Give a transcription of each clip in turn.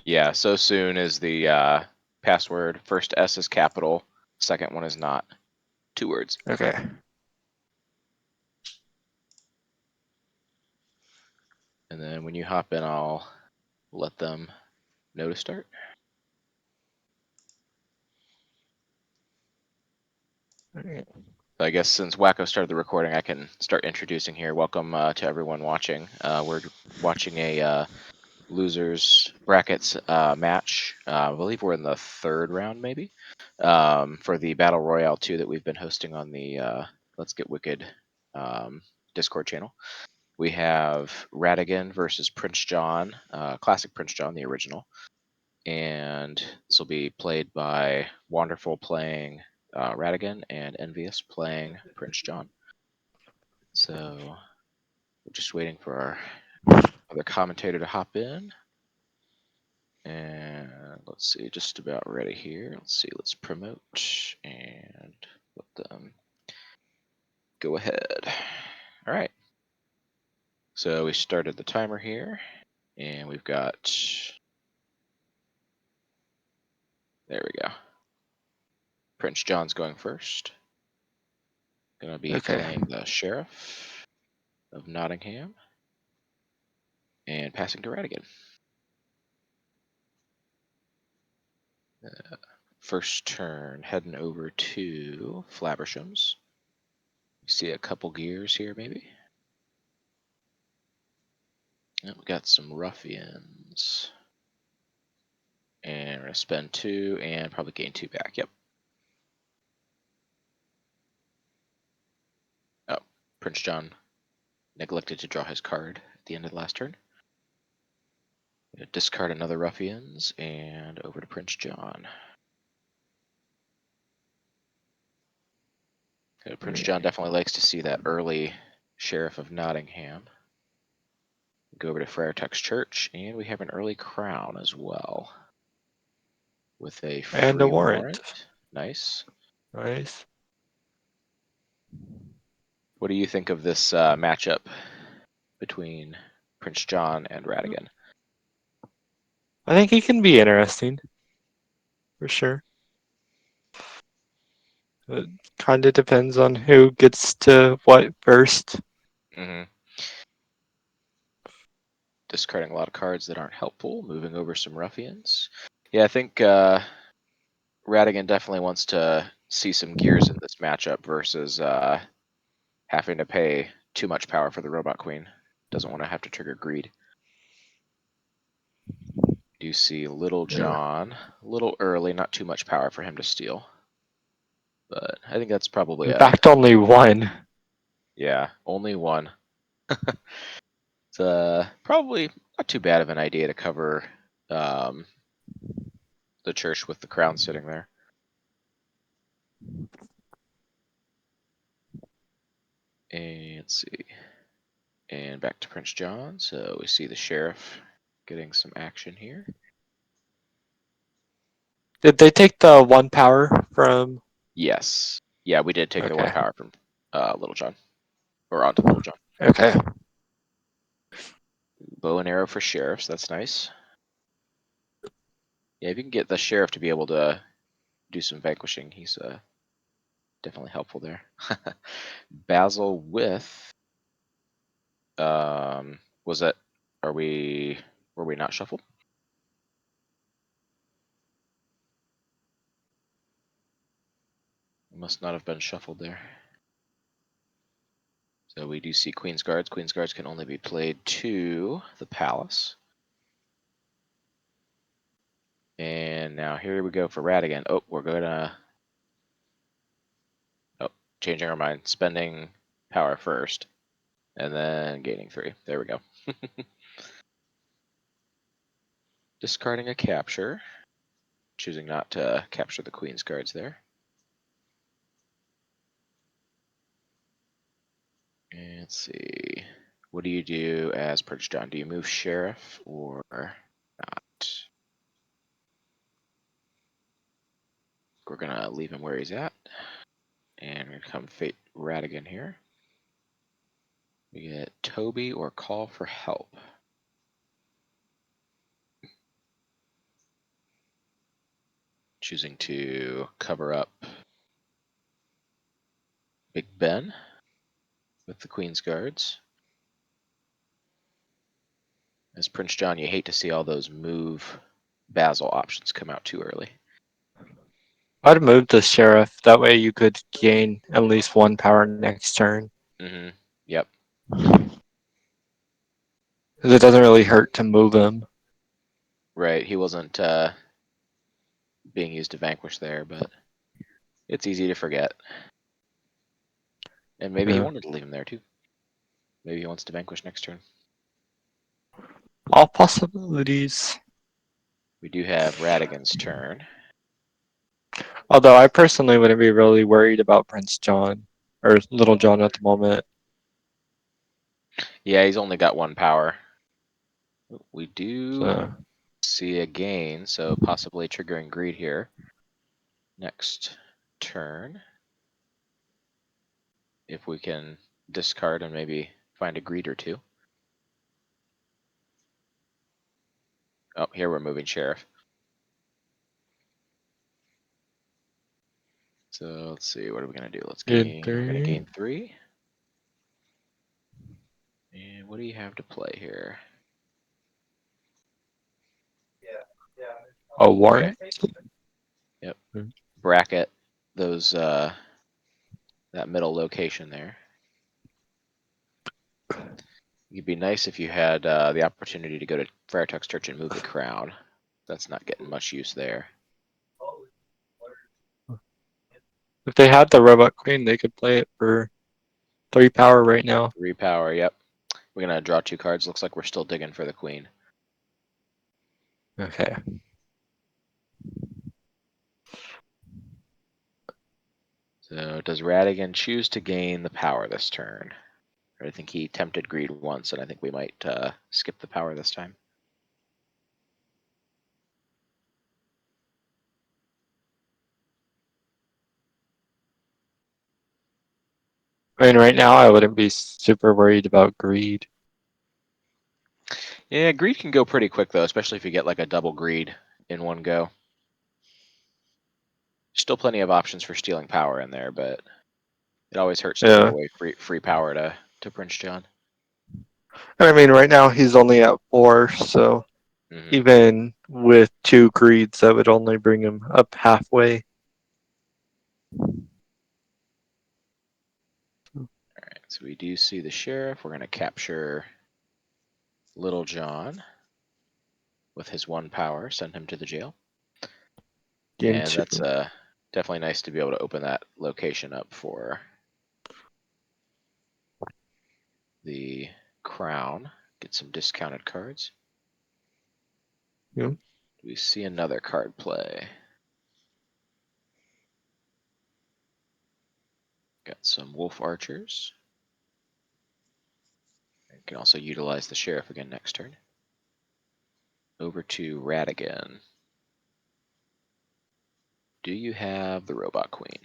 Yeah, so soon is the password. First S is capital, second one is not. 2 words. Okay. And then when you hop in, I'll let them know to start. Alright. I guess since Wacko started the recording, I can start introducing here. Welcome to everyone watching. We're watching a losers brackets match. I believe we're in the 3rd round, maybe, for the Battle Royale 2 that we've been hosting on the Let's Get Wicked Discord channel. We have Ratigan versus Prince John, classic Prince John, the original. And this will be played by Wahnderful playing Ratigan and Envyus playing Prince John. So we're just waiting for our other commentator to hop in. And let's see, just about ready here. Let's see, let's promote and let them go ahead. All right. So we started the timer here, and we've got, there we go. Prince John's going first. Gonna be Okay. playing the Sheriff of Nottingham and passing to Ratigan. First turn, heading over to Flaversham's. You see a couple gears here, maybe. Oh, we got some ruffians. And we're gonna spend 2 and probably gain 2 back. Yep. Oh, Prince John neglected to draw his card at the end of the last turn. Discard another ruffians and over to Prince John. Prince John definitely likes to see that early Sheriff of Nottingham. Go over to Friar Tuck's Church, and we have an early crown as well. With a free And a warrant. Nice. Nice. What do you think of this matchup between Prince John and Ratigan? I think it can be interesting. For sure. It kind of depends on who gets to what first. Mm-hmm. Discarding a lot of cards that aren't helpful. Moving over some ruffians. Yeah, I think Ratigan definitely wants to see some gears in this matchup versus having to pay too much power for the Robot Queen. Doesn't want to have to trigger greed. Do see Little John, a little early, not too much power for him to steal. But I think that's probably In fact, only one. Yeah, only one. It's probably not too bad of an idea to cover the church with the crown sitting there. And let's see. And back to Prince John. So we see the sheriff getting some action here. Did they take the 1 power from? Yes. Yeah, we did take the 1 Okay. power from Little John. Or onto Little John. Okay. Bow and arrow for sheriffs. That's nice. Yeah, if you can get the sheriff to be able to do some vanquishing, he's definitely helpful there. Basil with was that were we not shuffled? Must not have been shuffled there. So we do see Queen's Guards. Queen's Guards can only be played to the palace. And now here we go for Ratigan. Oh, we're gonna changing our mind, spending power first, and then gaining 3. There we go. Discarding a capture, choosing not to capture the Queen's Guards there. And let's see. What do you do as Prince John? Do you move Sheriff or not? We're gonna leave him where he's at. And we're gonna come Fate Ratigan here. We get Toby or Call for Help. choosing to cover up Big Ben with the Queen's Guards. As Prince John, you hate to see all those move Basil options come out too early. I'd move the sheriff. That way you could gain at least one power next turn. Mm-hmm. Yep. Because it doesn't really hurt to move him. Right. He wasn't being used to vanquish there, but it's easy to forget. And maybe he wanted to leave him there too. Maybe he wants to vanquish next turn. All possibilities. We do have Ratigan's turn. Although I personally wouldn't be really worried about Prince John or Little John at the moment. Yeah, he's only got one power. We do So see a gain, so possibly triggering greed here. Next turn. If we can discard and maybe find a greed or two. Oh, here we're moving sheriff. So let's see, what are we gonna do? Let's gain. We're gonna gain 3. And what do you have to play here? a warrant. Yep. Hmm. Bracket those that middle location there. It'd be nice if you had the opportunity to go to Friartuck's Church and move the crown. That's not getting much use there. If they had the Robot Queen, they could play it for 3 power right now. 3 power, yep. We're gonna draw 2 cards. Looks like we're still digging for the queen. Okay. So does Ratigan choose to gain the power this turn? I think he tempted greed once, and I think we might skip the power this time. I mean, right now I wouldn't be super worried about greed. Yeah, greed can go pretty quick though, especially if you get like a double greed in one go. Still plenty of options for stealing power in there, but it always hurts to give Yeah. away free power to Prince John. And I mean, right now he's only at 4, so even with 2 greeds, that would only bring him up halfway. Alright, so we do see the sheriff. We're going to capture Little John with his 1 power, send him to the jail. Gain And 2. that's definitely nice to be able to open that location up for the crown. Get some discounted cards. Yeah. We see another card play. Got some wolf archers. You can also utilize the sheriff again next turn. Over to Ratigan. Do you have the robot queen?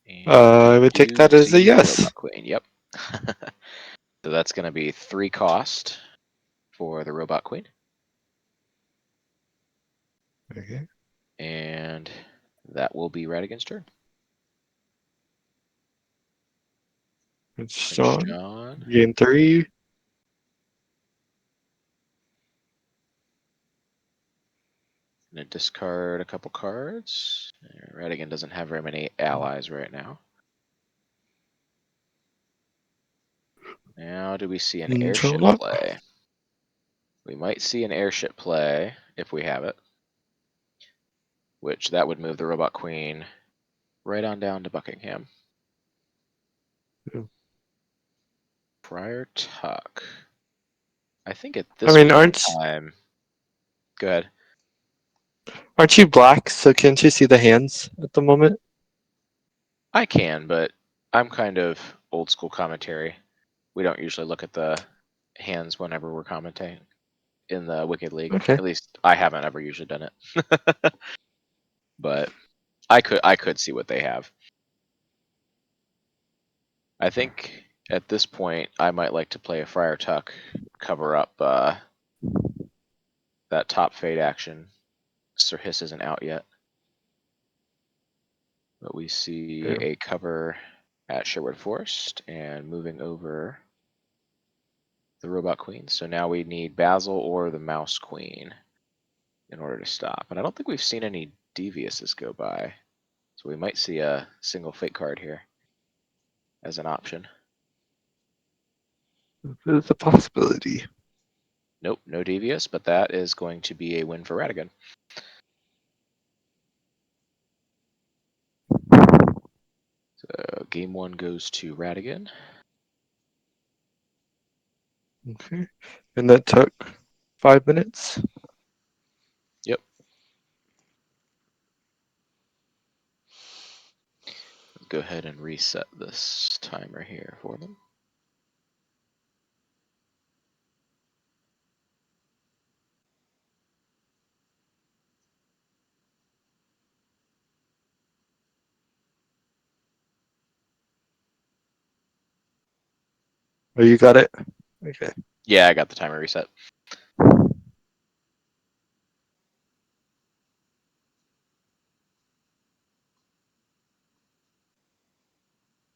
And I we would take do that as a see the yes. robot queen. Yep. So that's going to be 3 cost for the robot queen. Okay. And that will be Ratigan's turn. It's Prince John. John. Gain 3. Gonna discard a couple cards. Ratigan doesn't have very many allies right now. Now, do we see an airship John. play? We might see an airship play if we have it, which that would move the robot queen right on down to Buckingham. Yeah. Friar Tuck. I think at I this mean, point in time, go ahead. aren't you black? So can't you see the hands at the moment? I can, but I'm kind of old school commentary. We don't usually look at the hands whenever we're commentating in the Wicked League. Okay. At least I haven't ever usually done it. But I could see what they have. I think At this point, I might like to play a Friar Tuck, cover up that top fade action. Sir Hiss isn't out yet. But we see a cover at Sherwood Forest and moving over the Robot Queen. So now we need Basil or the Mouse Queen in order to stop. And I don't think we've seen any Deviouses go by. So we might see a single fate card here as an option. There's a possibility. Nope, no Devious, but that is going to be a win for Ratigan. So game one goes to Ratigan. Okay. And that took 5 minutes? Yep. Go ahead and reset this timer here for them. Oh, you got it? Okay. Yeah, I got the timer reset.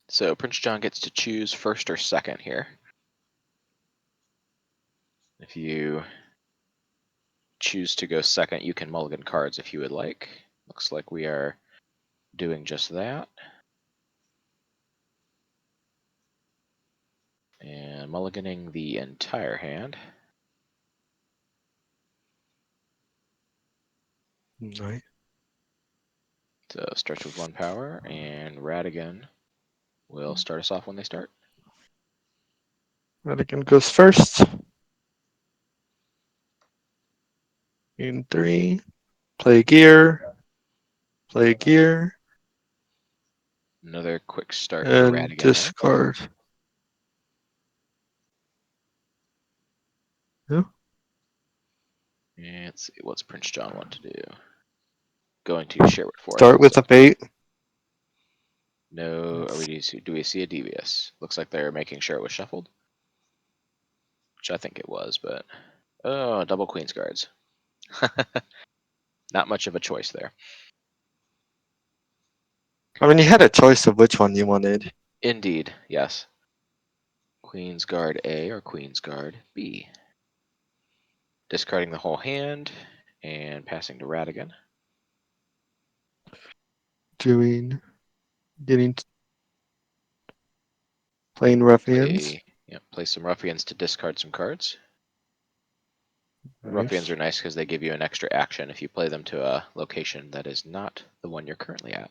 So Prince John gets to choose first or second here. If you choose to go second, you can mulligan cards if you would like. Looks like we are doing just that. And mulliganing the entire hand. Nice. So stretch with 1 power, and Ratigan will start us off when they start. Ratigan goes first. In 3. Play gear. Play gear. Another quick start for And Ratigan there. discard. Yeah. And let's see, what's Prince John want to do? Going to Sherwood Forest. Start with a bait. No, do we see a Devious? Looks like they're making sure it was shuffled. Which I think it was, but oh, double Queen's Guards. Not much of a choice there. I mean, you had a choice of which one you wanted. Indeed, yes. Queen's Guard A or Queen's Guard B. Discarding the whole hand and passing to Ratigan. Playing ruffians. Play some Ruffians to discard some cards. Nice. Ruffians are nice because they give you an extra action if you play them to a location that is not the one you're currently at.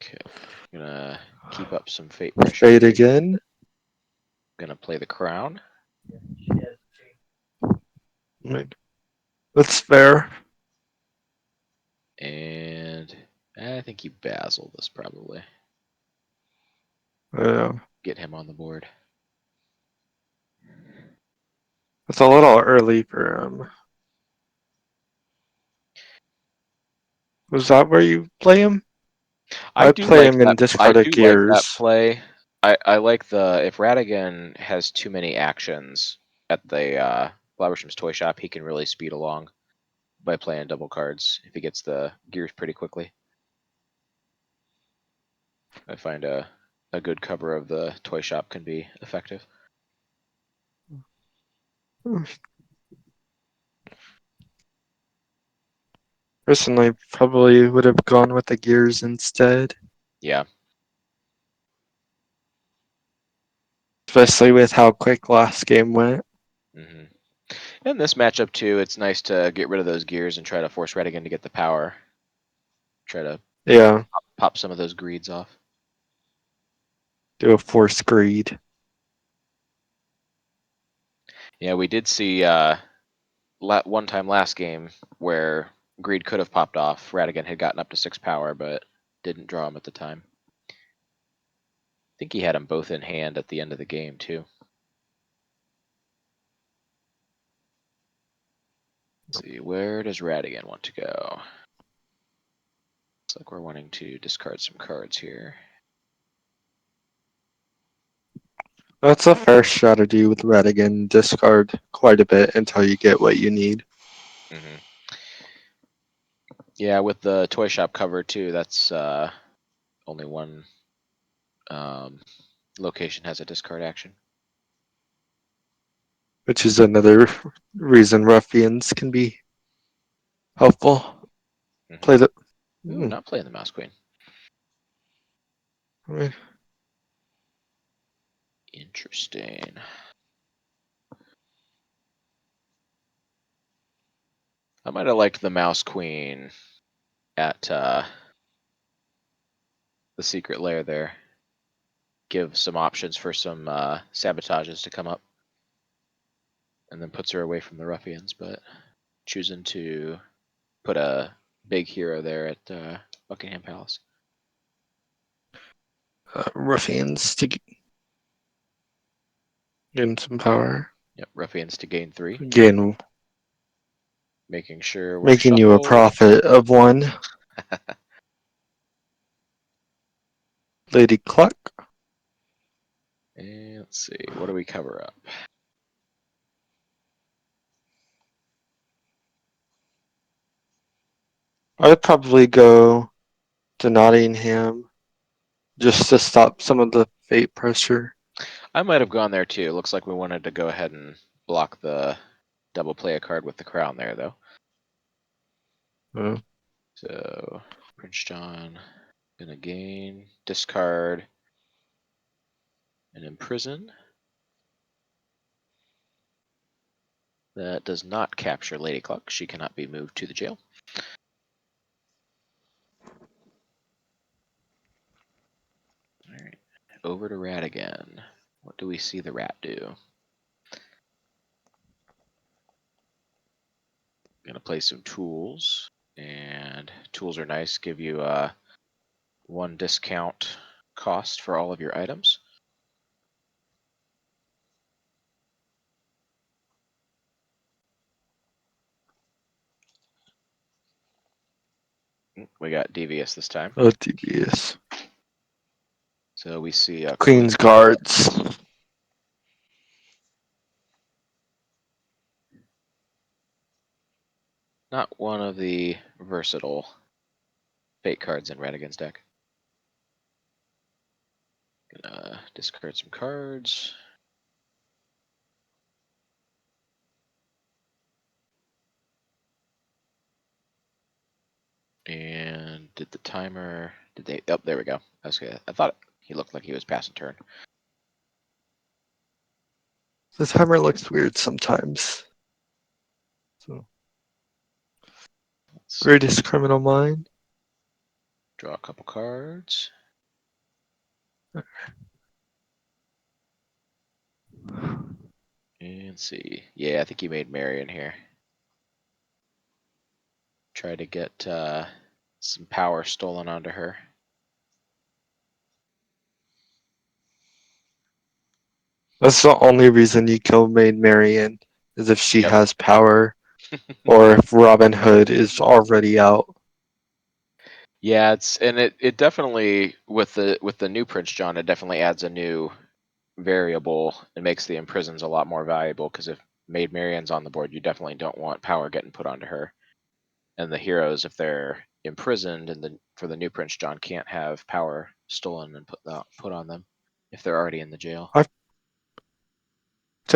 Okay, gonna keep up some fate pressure. Fade again. Gonna play the crown. Right. That's fair. And I think you Basil this probably. Get him on the board. It's a little early for him. Was that where you play him? I do play like him that. in discarded gears. Play. I like the if Ratigan has too many actions at the Blabbersham's toy shop, he can really speed along by playing double cards if he gets the gears pretty quickly. I find a good cover of the toy shop can be effective. Personally, probably would have gone with the gears instead. Yeah. Especially with how quick last game went. Mm-hmm. In this matchup too, it's nice to get rid of those gears and try to force Ratigan to get the power. Try to pop some of those greeds off. Do a force greed. Yeah, we did see one time last game where greed could have popped off. Ratigan had gotten up to 6 power, but didn't draw him at the time. I think he had them both in hand at the end of the game too. Let's see, where does Ratigan want to go? Looks like we're wanting to discard some cards here. That's a fair strategy with Ratigan. Discard quite a bit until you get what you need. Mm-hmm. Yeah, with the toy shop cover too, that's only one location has a discard action. Which is another reason ruffians can be helpful. Mm-hmm. Play the. Ooh, not playing the Mouse Queen. Interesting. I might have liked the Mouse Queen at the secret lair there. Give some options for some sabotages to come up. And then puts her away from the ruffians, but choosing to put a big hero there at Buckingham Palace. Ruffians to gain some power. Yep, ruffians to gain 3. Again, Making sure we're making you a shuffled. profit of 1. Lady Cluck. And let's see, what do we cover up? I'd probably go to Nottingham just to stop some of the fate pressure. I might have gone there too. Looks like we wanted to go ahead and block the double play a card with the crown there, though. So, Prince John gonna gain, discard, and imprison. That does not capture Lady Cluck. She cannot be moved to the jail. Alright, over to Rat again. What do we see the rat do? Gonna play some tools, and tools are nice. Give you 1 discount cost for all of your items. We got Devious this time. Oh, devious. So we see a Queen's Guards. Not one of the versatile fate cards in Ratigan's deck. Gonna discard some cards. And did the timer? Did they? Oh, there we go. Okay, I thought he looked like he was passing turn. The timer looks weird sometimes. So, greatest criminal mind. Draw a couple cards. And see. Yeah, I think he made Marion here. Try to get some power stolen onto her. That's the only reason you kill Maid Marian, is if she Yep. has power, or if Robin Hood is already out. Yeah, it definitely with the new Prince John, it definitely adds a new variable. It makes the imprisons a lot more valuable because if Maid Marian's on the board, you definitely don't want power getting put onto her. And the heroes, if they're imprisoned and for the new Prince John, can't have power stolen and put on them if they're already in the jail. I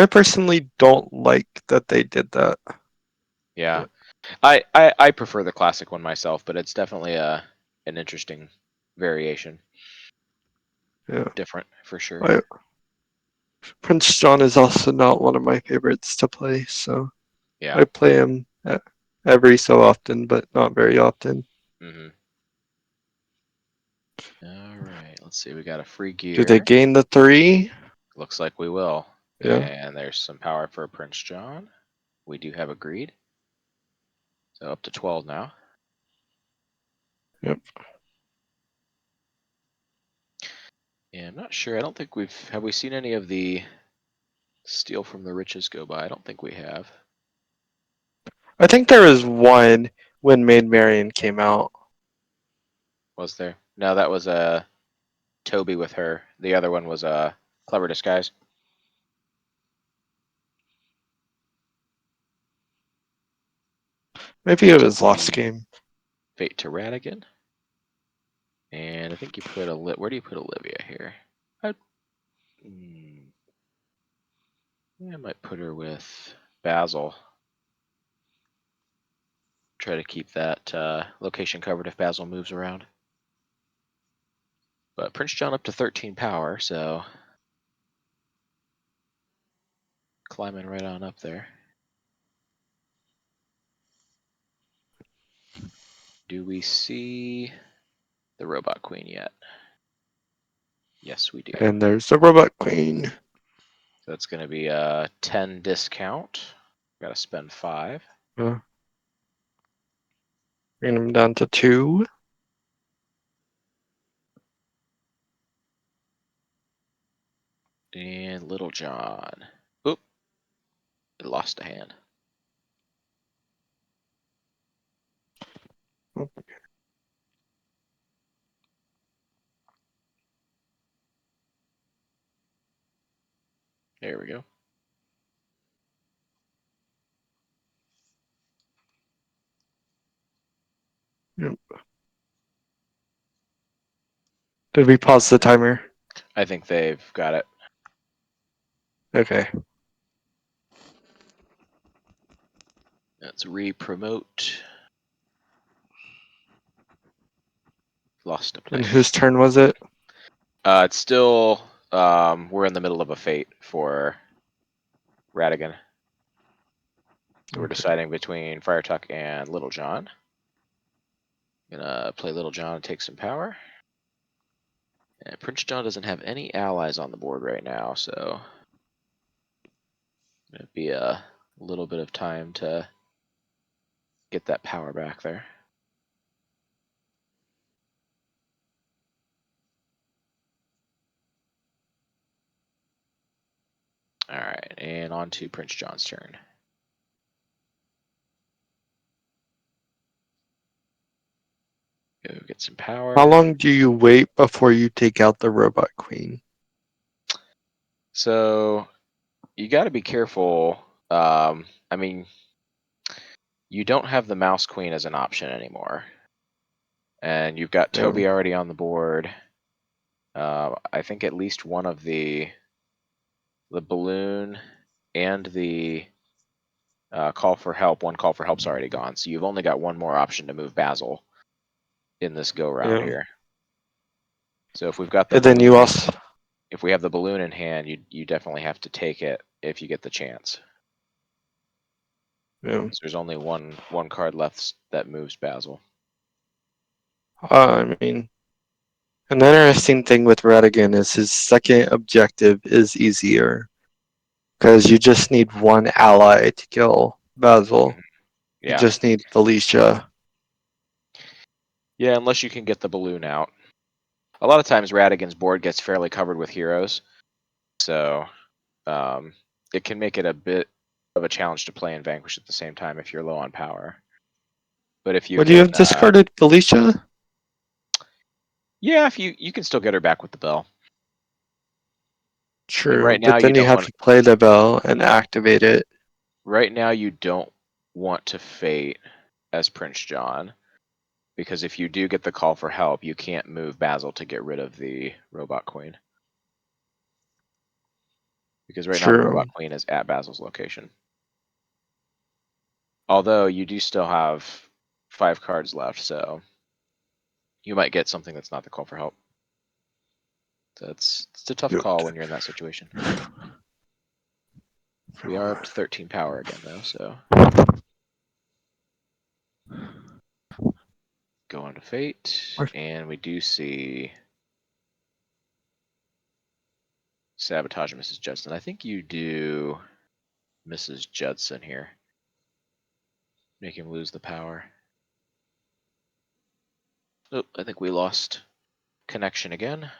personally don't like that they did that. Yeah, I prefer the classic one myself, but it's definitely an interesting variation. Yeah, Different for sure. Prince John is also not one of my favorites to play, so Yeah. I play him every so often, but not very often. Mm-hmm. All right, let's see. We got a free Do they gear. gain the 3? Looks like we will. Yeah. And there's some power for Prince John. We do have agreed. So up to 12 now. Yep. Yeah, I'm not sure. I don't think have we seen any of the steal from the riches go by? I don't think we have. I think there was one when Maid Marian came out. Was there? No, that was Toby with her. The other one was Clever Disguise. Maybe it was last game. Fate to Ratigan. And I think you put where do you put Olivia here? I might put her with Basil. Try to keep that location covered if Basil moves around. But Prince John up to 13 power, so climbing right on up there. Do we see the Robot Queen yet? Yes, we do. And there's the Robot Queen. So that's going to be a 10 discount. Got to spend 5. Bring him down to 2. And Little John. Oop. It lost a hand. There we go. Yep. Did we pause the timer? I think they've got it. Okay. Let's re-promote. Lost a player. And whose turn was it? It's still we're in the middle of a fate for Ratigan. So we're deciding between Firetuck and Little John. Gonna play Little John and take some power. And Prince John doesn't have any allies on the board right now, so it'll be a little bit of time to get that power back there. Alright, and on to Prince John's turn. Go get some power. How long do you wait before you take out the Robot Queen? So you got to be careful. I mean, you don't have the Mouse Queen as an option anymore. And you've got Toby already on the board. I think at least one of the balloon and the call for help. One call for help's already gone, so you've only got one more option to move Basil in this go round here. So if we've got the and then you also, if we have the balloon in hand, you definitely have to take it if you get the chance. So there's only one card left that moves Basil. I mean, an interesting thing with Ratigan is his second objective is easier. Because you just need one ally to kill Basil. Yeah. You just need Felicia. Yeah, unless you can get the balloon out. A lot of times Ratigan's board gets fairly covered with heroes. So it can make it a bit of a challenge to play and Vanquish at the same time if you're low on power. But if you Would you have discarded Felicia? Yeah, if you can still get her back with the bell. True, I mean, right but now then you have to play the bell and activate it. Right now you don't want to fate as Prince John, because if you do get the call for help, you can't move Basil to get rid of the Robot Queen. Because right now the Robot Queen is at Basil's location. Although you do still have 5 cards left, so you might get something that's not the call for help. So it's a tough call when you're in that situation. We are up to 13 power again, though, so go on to fate, and we do see sabotage Mrs. Judson. I think you do Mrs. Judson here. Make him lose the power. Oh, I think we lost connection again.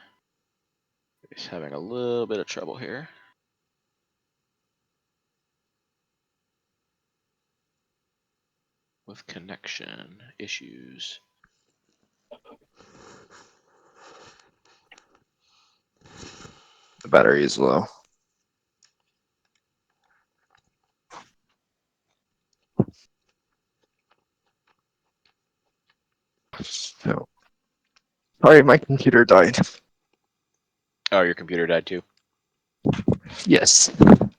He's having a little bit of trouble here. with connection issues. The battery is low. So, sorry, my computer died. Oh, your computer died too? Yes. Alright,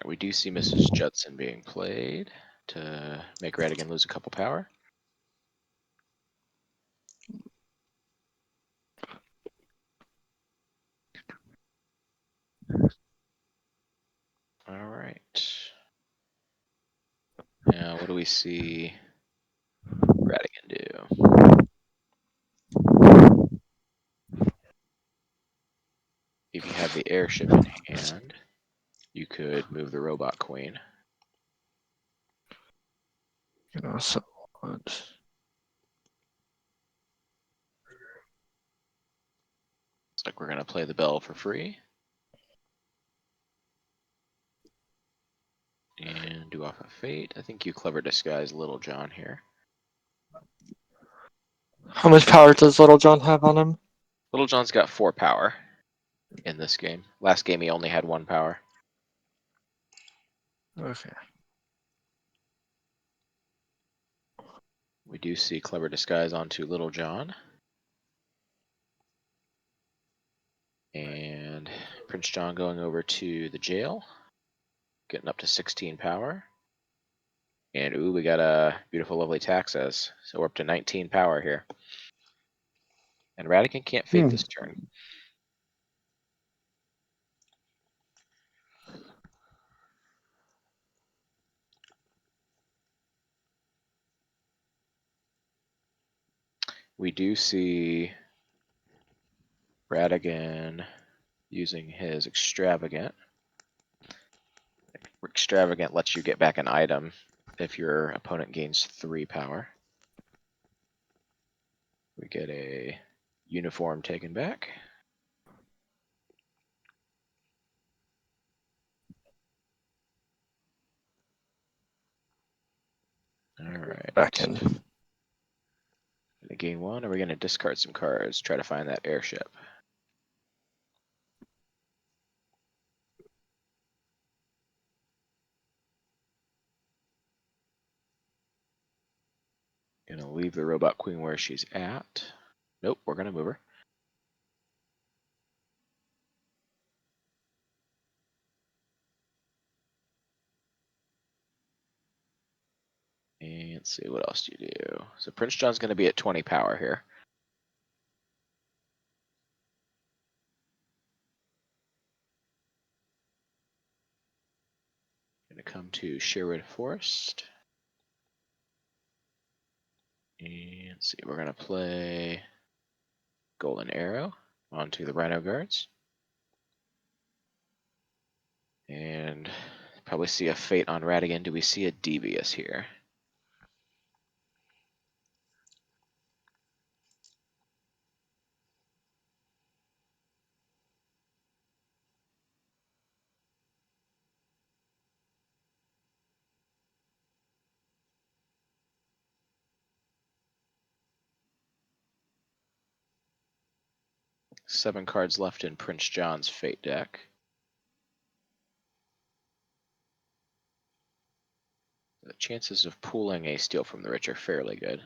we do see Mrs. Judson being played to make Ratigan lose a couple power. Alright. Now, what do we see Ratigan do? If you have the airship in hand, you could move the robot queen. You know, so what? Looks like we're going to play the bell for free. And do off a fate. I think you clever disguise Little John here. How much power does Little John have on him? Little John's got 4 power in this game. Last game he only had 1 power. Okay. We do see clever disguise onto Little John. And Prince John going over to the jail, getting up to 16 power. And ooh, we got a beautiful, lovely Taxes. So we're up to 19 power here. And Ratigan can't fate this turn. We do see Ratigan using his Extravagant. Extravagant lets you get back an item if your opponent gains 3 power. We get a uniform taken back. Alright. Back in. Gonna gain 1, or we're gonna discard some cards, try to find that airship. Gonna leave the robot queen where she's at. Nope, we're gonna move her. And let's see, what else do you do? So Prince John's gonna be at 20 power here. Gonna come to Sherwood Forest. And let's see, we're gonna play Golden Arrow onto the Rhino Guards. And probably see a fate on Ratigan. Do we see a Devious here? Seven cards left in Prince John's Fate deck. The chances of pulling a Steal from the Rich are fairly good.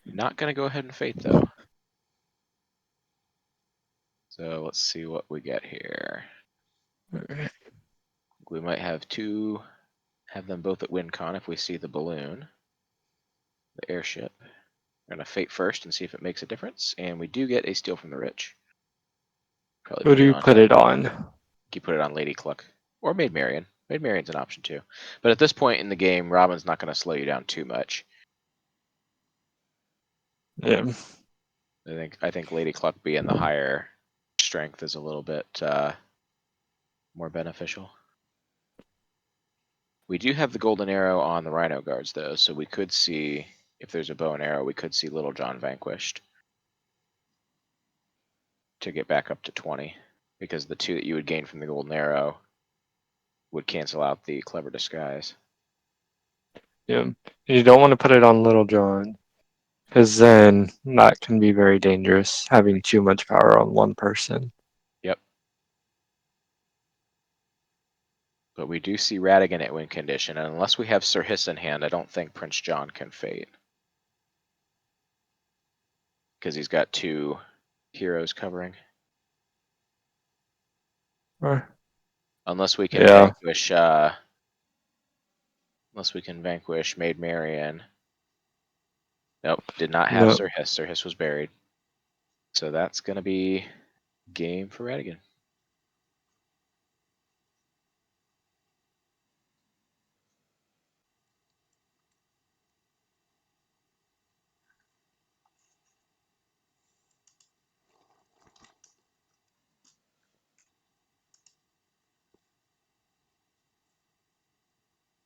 Not going to go ahead and Fate, though. So let's see what we get here. Okay. We might have them both at WinCon if we see the balloon, the airship. We're going to Fate first and see if it makes a difference. And we do get a Steal from the Rich. Probably Who put do it you on. put it on? You put it on Lady Cluck or Maid Marian. Maid Marian's an option too. But at this point in the game, Robin's not going to slow you down too much. Yeah. I think Lady Cluck being the higher strength is a little bit more beneficial. We do have the golden arrow on the Rhino Guards though, so we could see, if there's a bow and arrow, we could see Little John vanquished to get back up to 20, because the 2 that you would gain from the golden arrow would cancel out the clever disguise. Yeah. And you don't want to put it on Little John, because then that can be very dangerous, having too much power on one person. Yep. But we do see Ratigan at win condition, and unless we have Sir Hiss in hand, I don't think Prince John can fate. Because he's got 2 heroes covering. Unless we can Yeah. vanquish Maid Marian. Nope, did not have No. Sir Hiss. Sir Hiss was buried. So that's gonna be game for Ratigan.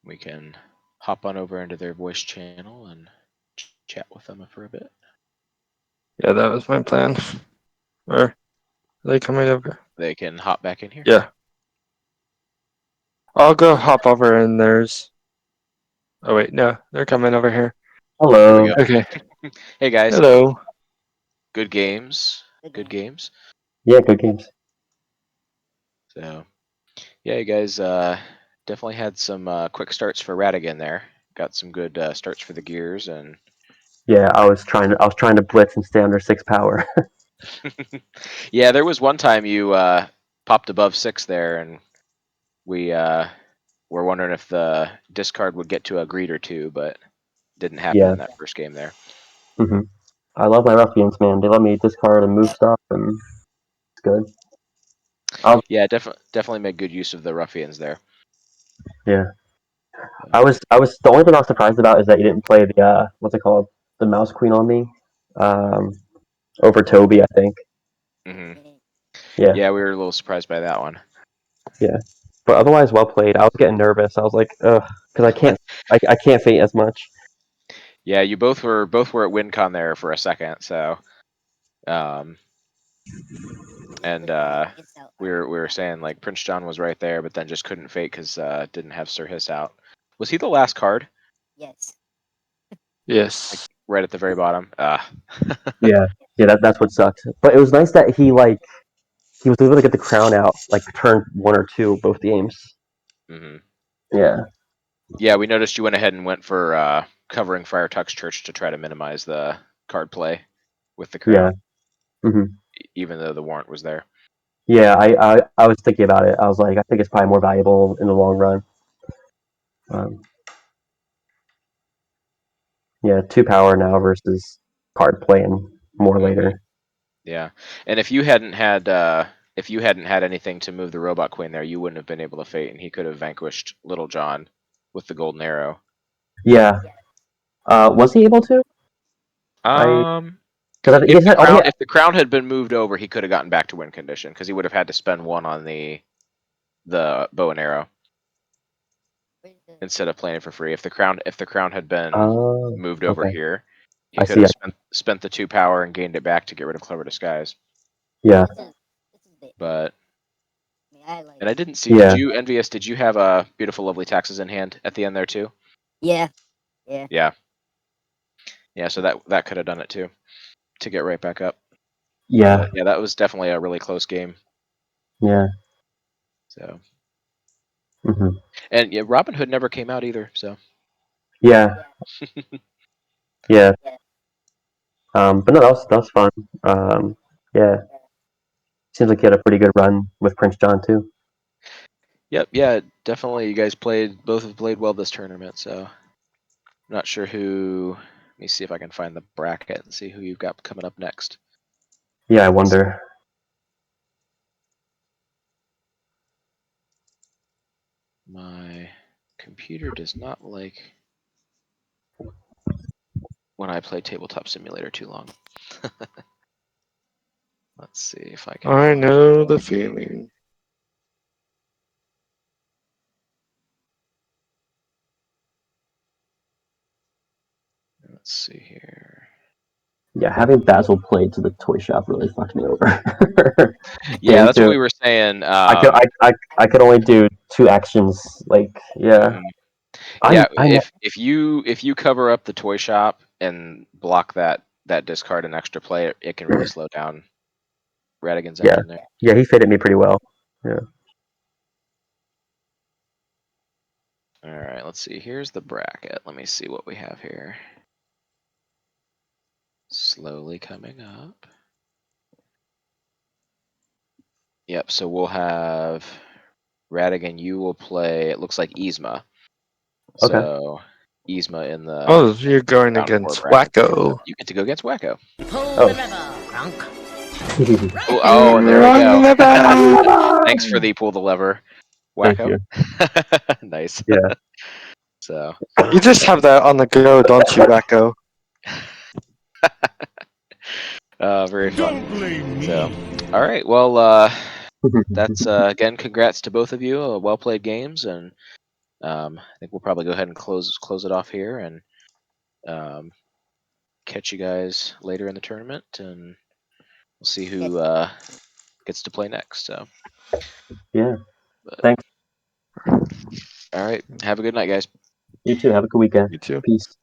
We can hop on over into their voice channel and chat with them for a bit. Yeah, that was my plan. Are they coming over? They can hop back in here. Yeah. I'll go hop over in theirs. Oh wait, no, they're coming over here. There we Hello. go. Okay. Hey guys. Hello. Good games. Good games. Yeah, good games. So yeah, you guys definitely had some quick starts for Ratigan there. Got some good starts for the gears, and Yeah, I was trying to blitz and stay under 6 power. yeah, there was one time you popped above 6 there, and we were wondering if the discard would get to a greed or 2, but didn't happen Yeah. in that first game there. hmm I love my ruffians, man. They let me discard and move stuff, and it's good. Yeah, definitely made good use of the ruffians there. Yeah. I was the only thing I was surprised about is that you didn't play the what's it called, the mouse queen on me, um, over Toby, I think. hmm Yeah. Yeah, we were a little surprised by that one. Yeah. But otherwise, well played. I was getting nervous. I was like, ugh, because I can't fate as much. Yeah, you both were at WinCon there for a second, so and we were saying like Prince John was right there, but then just couldn't fate because didn't have Sir Hiss out. Was he the last card? Like Yes. right at the very bottom. Yeah. Yeah. That's what sucked. But it was nice that he was able to get the crown out like turn 1 or 2 both games. hmm Yeah. Yeah, we noticed you went ahead and went for covering Friar Tuck's Church to try to minimize the card play with the Yeah. crown, hmm even though the warrant was there. Yeah, I was thinking about it. I was like, I think it's probably more valuable in the long run. Um, yeah, 2 power now versus card playing more hmm later. Yeah, and if you hadn't had anything to move the Robot Queen there, you wouldn't have been able to fate, and he could have vanquished Little John with the golden arrow. Yeah. Was he able to? I Um, because he had only if the crown had been moved over, he could have gotten back to win condition because he would have had to spend 1 on the bow and arrow instead of playing it for free. If the crown had been oh, moved over okay. here, he I could see. have spent the 2 power and gained it back to get rid of Clever Disguise. Yeah. But and I didn't see. Did Yeah. you, Envyus? Did you have a beautiful, lovely taxes in hand at the end there too? Yeah. Yeah. Yeah. So that could have done it too to get right back up. Yeah. But yeah, that was definitely a really close game. Yeah. So hmm and yeah, Robin Hood never came out either. So Yeah. Yeah. But no, that was fun. Yeah. Seems like you had a pretty good run with Prince John too. yep, yeah, definitely. You guys both have played well this tournament. So I'm not sure who. Let me see if I can find the bracket and see who you've got coming up next. Yeah, I wonder. My computer does not like when I play Tabletop Simulator too long. Let's see if I can I find. know the feeling. Let's see here. Yeah, having Basil played to the toy shop really fucked me over. Yeah, Game that's what two. we were saying. I could only do 2 actions. Like, yeah. Mhm. Yeah, I if you cover up the toy shop and block that discard and extra play, it can really slow down Ratigan's Yeah. engine there. Yeah, he fitted me pretty well. Yeah. All right, let's see. Here's the bracket. Let me see what we have here. Slowly coming up. Yep, so we'll have Ratigan, you will play, it looks like Yzma. Okay. So Yzma in the Oh, you're going round 4 against bracket. So Wacko. you get to go against Wacko. Oh. Oh, and there we Run go. the bell! Thanks for the pull the lever, Thank Wacko. you. Nice. Yeah. So You just have that on the go, don't you, Wacko? very fun. Don't blame me. So all right, well that's again, congrats to both of you. Well played games, and I think we'll probably go ahead and close it off here, and catch you guys later in the tournament, and we'll see who gets to play next. So Yeah. but, Thanks. all right, have a good night, guys. You too. Have a good weekend. You too. Peace.